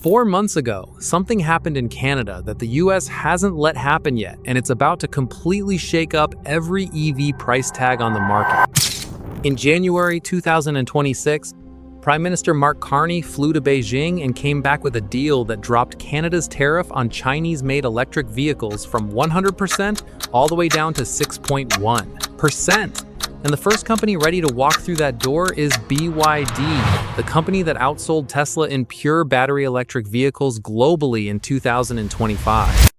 4 months ago, something happened in Canada that the US hasn't let happen yet, and it's about to completely shake up every EV price tag on the market. In January 2026, Prime Minister Mark Carney flew to Beijing and came back with a deal that dropped Canada's tariff on Chinese-made electric vehicles from 100% all the way down to 6.1%. And the first company ready to walk through that door is BYD, the company that outsold Tesla in pure battery electric vehicles globally in 2025.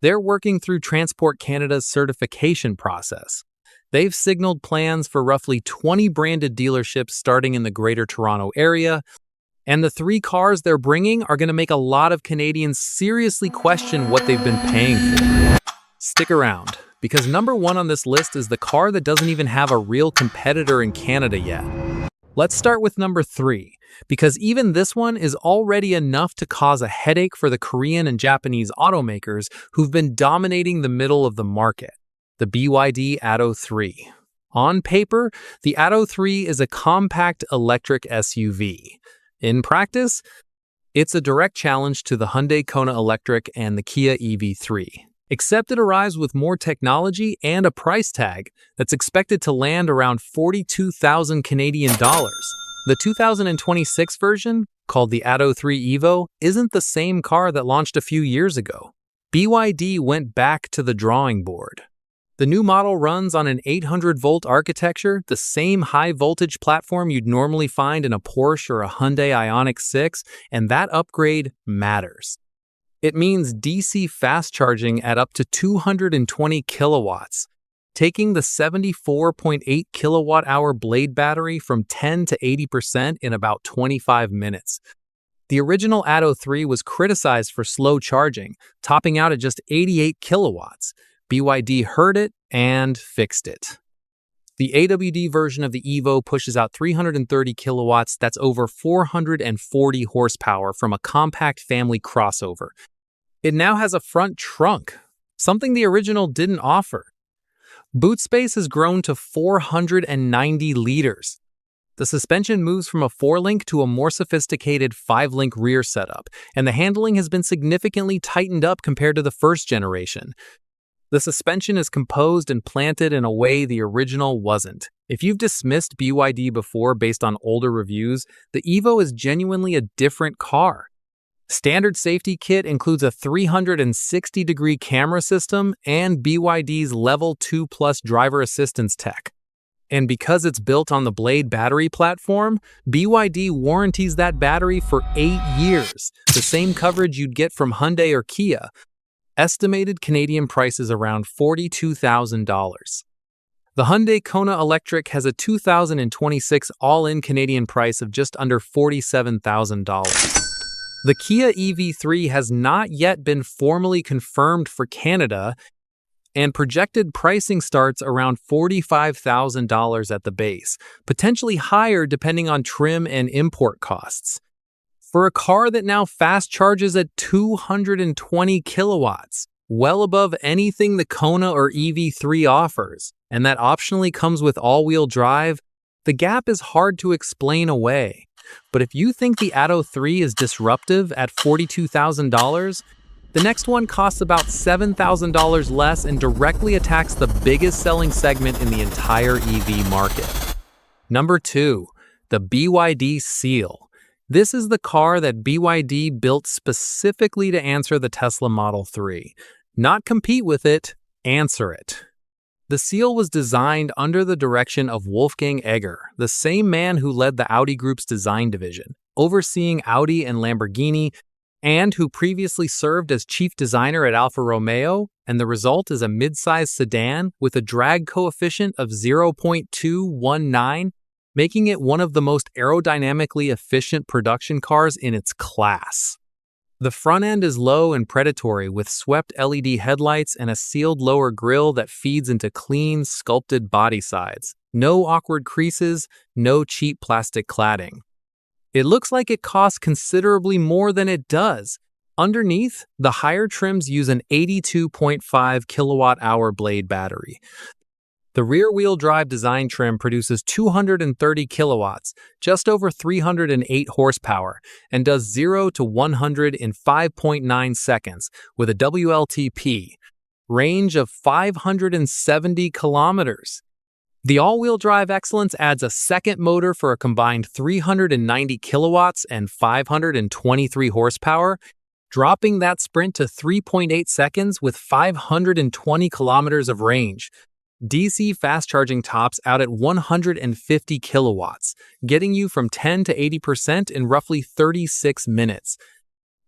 They're working through Transport Canada's certification process. They've signaled plans for roughly 20 branded dealerships starting in the Greater Toronto area, and the 3 cars they're bringing are going to make a lot of Canadians seriously question what they've been paying for. Stick around, because number 1 on this list is the car that doesn't even have a real competitor in Canada yet. Let's start with number 3, because even this one is already enough to cause a headache for the Korean and Japanese automakers who've been dominating the middle of the market. The BYD Atto 3. On paper, the Atto 3 is a compact electric SUV. In practice, it's a direct challenge to the Hyundai Kona Electric and the Kia EV3. Except it arrives with more technology and a price tag that's expected to land around 42,000 Canadian dollars. The 2026 version, called the Atto 3 Evo, isn't the same car that launched a few years ago. BYD went back to the drawing board. The new model runs on an 800-volt architecture, the same high-voltage platform you'd normally find in a Porsche or a Hyundai Ioniq 6, and that upgrade matters. It means DC fast charging at up to 220 kilowatts, taking the 74.8 kilowatt-hour blade battery from 10 to 80% in about 25 minutes. The original Atto 3 was criticized for slow charging, topping out at just 88 kilowatts. BYD heard it and fixed it. The AWD version of the Evo pushes out 330 kilowatts, that's over 440 horsepower from a compact family crossover. It now has a front trunk, something the original didn't offer. Boot space has grown to 490 liters. The suspension moves from a 4-link to a more sophisticated 5-link rear setup, and the handling has been significantly tightened up compared to the first generation. The suspension is composed and planted in a way the original wasn't. If you've dismissed BYD before based on older reviews, the Evo is genuinely a different car. Standard safety kit includes a 360-degree camera system and BYD's Level 2 Plus driver assistance tech. And because it's built on the Blade battery platform, BYD warranties that battery for 8 years, the same coverage you'd get from Hyundai or Kia. Estimated Canadian price is around $42,000. The Hyundai Kona Electric has a 2026 all-in Canadian price of just under $47,000. The Kia EV3 has not yet been formally confirmed for Canada, and projected pricing starts around $45,000 at the base, potentially higher depending on trim and import costs. For a car that now fast charges at 220 kilowatts, well above anything the Kona or EV3 offers, and that optionally comes with all-wheel drive, the gap is hard to explain away. But if you think the Atto 3 is disruptive at $42,000, the next one costs about $7,000 less and directly attacks the biggest selling segment in the entire EV market. Number 2, the BYD Seal. This is the car that BYD built specifically to answer the Tesla Model 3. Not compete with it, answer it. The Seal was designed under the direction of Wolfgang Egger, the same man who led the Audi Group's design division, overseeing Audi and Lamborghini, and who previously served as chief designer at Alfa Romeo, and the result is a mid-size sedan with a drag coefficient of 0.219, making it one of the most aerodynamically efficient production cars in its class. The front end is low and predatory with swept LED headlights and a sealed lower grille that feeds into clean, sculpted body sides. No awkward creases, no cheap plastic cladding. It looks like it costs considerably more than it does. Underneath, the higher trims use an 82.5 kilowatt-hour blade battery. The rear-wheel drive design trim produces 230 kilowatts, just over 308 horsepower, and does 0 to 100 in 5.9 seconds with a WLTP range of 570 kilometers. The all-wheel drive excellence adds a second motor for a combined 390 kilowatts and 523 horsepower, dropping that sprint to 3.8 seconds with 520 kilometers of range. DC fast charging tops out at 150 kilowatts, getting you from 10 to 80% in roughly 36 minutes.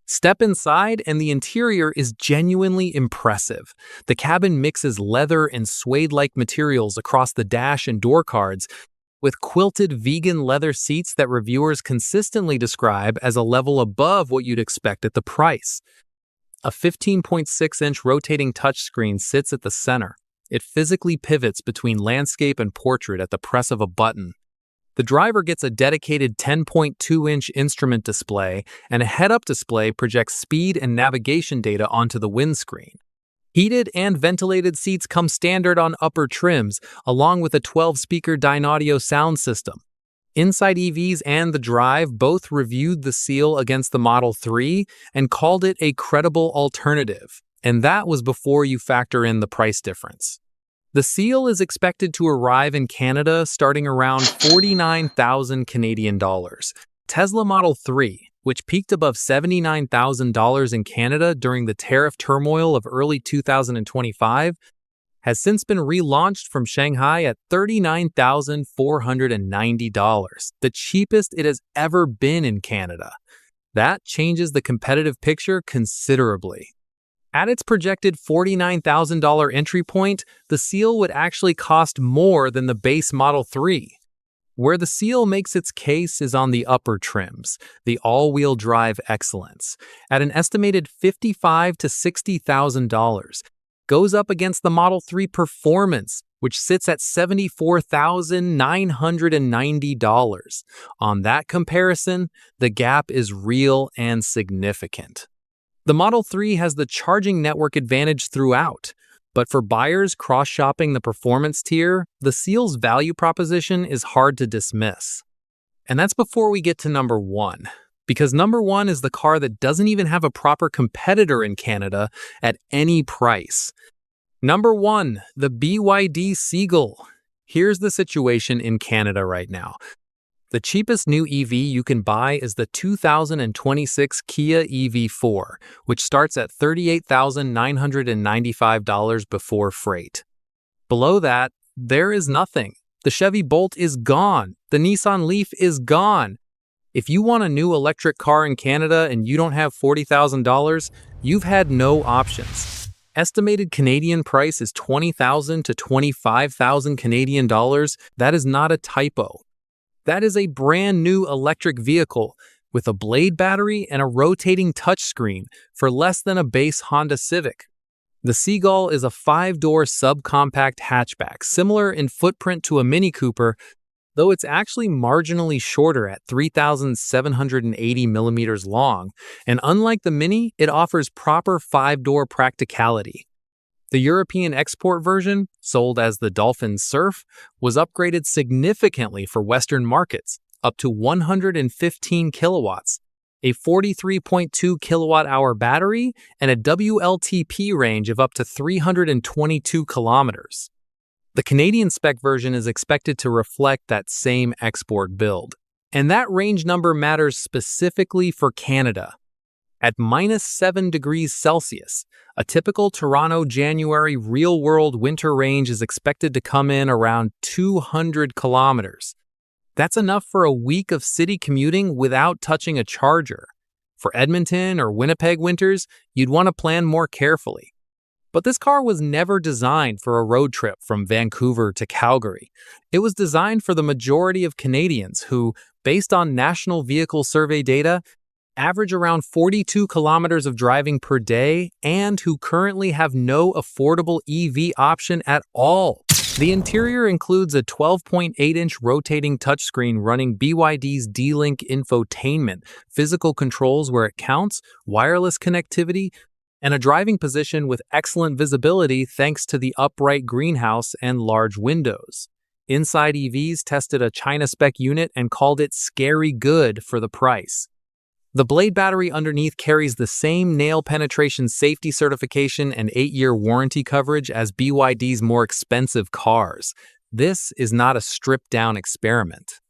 Step inside and the interior is genuinely impressive. The cabin mixes leather and suede-like materials across the dash and door cards, with quilted vegan leather seats that reviewers consistently describe as a level above what you'd expect at the price. A 15.6-inch rotating touchscreen sits at the center. It physically pivots between landscape and portrait at the press of a button. The driver gets a dedicated 10.2-inch instrument display, and a head-up display projects speed and navigation data onto the windscreen. Heated and ventilated seats come standard on upper trims, along with a 12-speaker Dynaudio sound system. Inside EVs and the Drive both reviewed the Seal against the Model 3 and called it a credible alternative, and that was before you factor in the price difference. The Seal is expected to arrive in Canada starting around 49,000 Canadian dollars. Tesla Model 3, which peaked above $79,000 in Canada during the tariff turmoil of early 2025, has since been relaunched from Shanghai at $39,490, the cheapest it has ever been in Canada. That changes the competitive picture considerably. At its projected $49,000 entry point, the Seal would actually cost more than the base Model 3. Where the Seal makes its case is on the upper trims, the all-wheel drive excellence. At an estimated $55,000 to $60,000, goes up against the Model 3 Performance, which sits at $74,990. On that comparison, the gap is real and significant. The Model 3 has the charging network advantage throughout, but for buyers cross-shopping the performance tier, the Seal's value proposition is hard to dismiss. And that's before we get to number 1, because number 1 is the car that doesn't even have a proper competitor in Canada at any price. Number 1, the BYD Seagull. Here's the situation in Canada right now. The cheapest new EV you can buy is the 2026 Kia EV4, which starts at $38,995 before freight. Below that, there is nothing. The Chevy Bolt is gone. The Nissan Leaf is gone. If you want a new electric car in Canada and you don't have $40,000, you've had no options. Estimated Canadian price is $20,000 to $25,000 Canadian dollars. That is not a typo. That is a brand new electric vehicle with a Blade battery and a rotating touchscreen for less than a base Honda Civic. The Seagull is a 5-door subcompact hatchback, similar in footprint to a Mini Cooper, though it's actually marginally shorter at 3,780 millimeters long, and unlike the Mini, it offers proper 5-door practicality. The European export version, sold as the Dolphin Surf, was upgraded significantly for Western markets, up to 115 kilowatts, a 43.2 kilowatt-hour battery, and a WLTP range of up to 322 kilometers. The Canadian spec version is expected to reflect that same export build, and that range number matters specifically for Canada. At -7 degrees Celsius, a typical Toronto January real-world winter range is expected to come in around 200 kilometers. That's enough for a week of city commuting without touching a charger. For Edmonton or Winnipeg winters, you'd want to plan more carefully. But this car was never designed for a road trip from Vancouver to Calgary. It was designed for the majority of Canadians who, based on National Vehicle Survey data, average around 42 kilometers of driving per day and who currently have no affordable EV option at all. The interior includes a 12.8-inch rotating touchscreen running BYD's D-Link infotainment, physical controls where it counts, wireless connectivity, and a driving position with excellent visibility thanks to the upright greenhouse and large windows. Inside EVs tested a China spec unit and called it scary good for the price. The Blade battery underneath carries the same nail penetration safety certification and 8-year warranty coverage as BYD's more expensive cars. This is not a stripped-down experiment.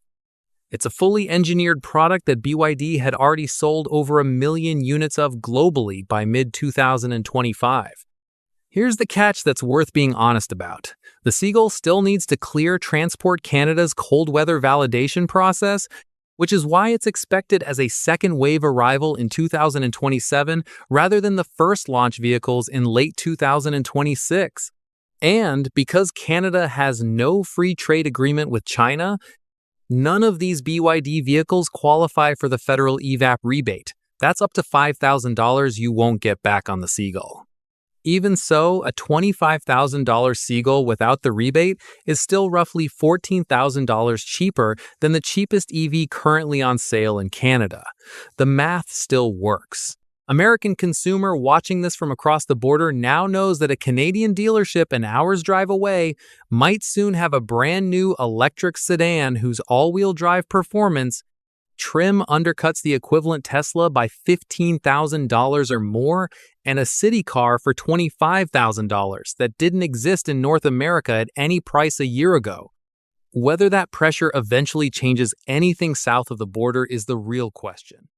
It's a fully engineered product that BYD had already sold over 1 million units of globally by mid-2025. Here's the catch that's worth being honest about. The Seagull still needs to clear Transport Canada's cold weather validation process, which is why it's expected as a second wave arrival in 2027 rather than the first launch vehicles in late 2026. And because Canada has no free trade agreement with China, none of these BYD vehicles qualify for the federal EVAP rebate. That's up to $5,000 you won't get back on the Seagull. Even so, a $25,000 Seagull without the rebate is still roughly $14,000 cheaper than the cheapest EV currently on sale in Canada. The math still works. American consumer watching this from across the border now knows that a Canadian dealership an hour's drive away might soon have a brand new electric sedan whose all-wheel drive performance trim undercuts the equivalent Tesla by $15,000 or more, and a city car for $25,000 that didn't exist in North America at any price a year ago. Whether that pressure eventually changes anything south of the border is the real question.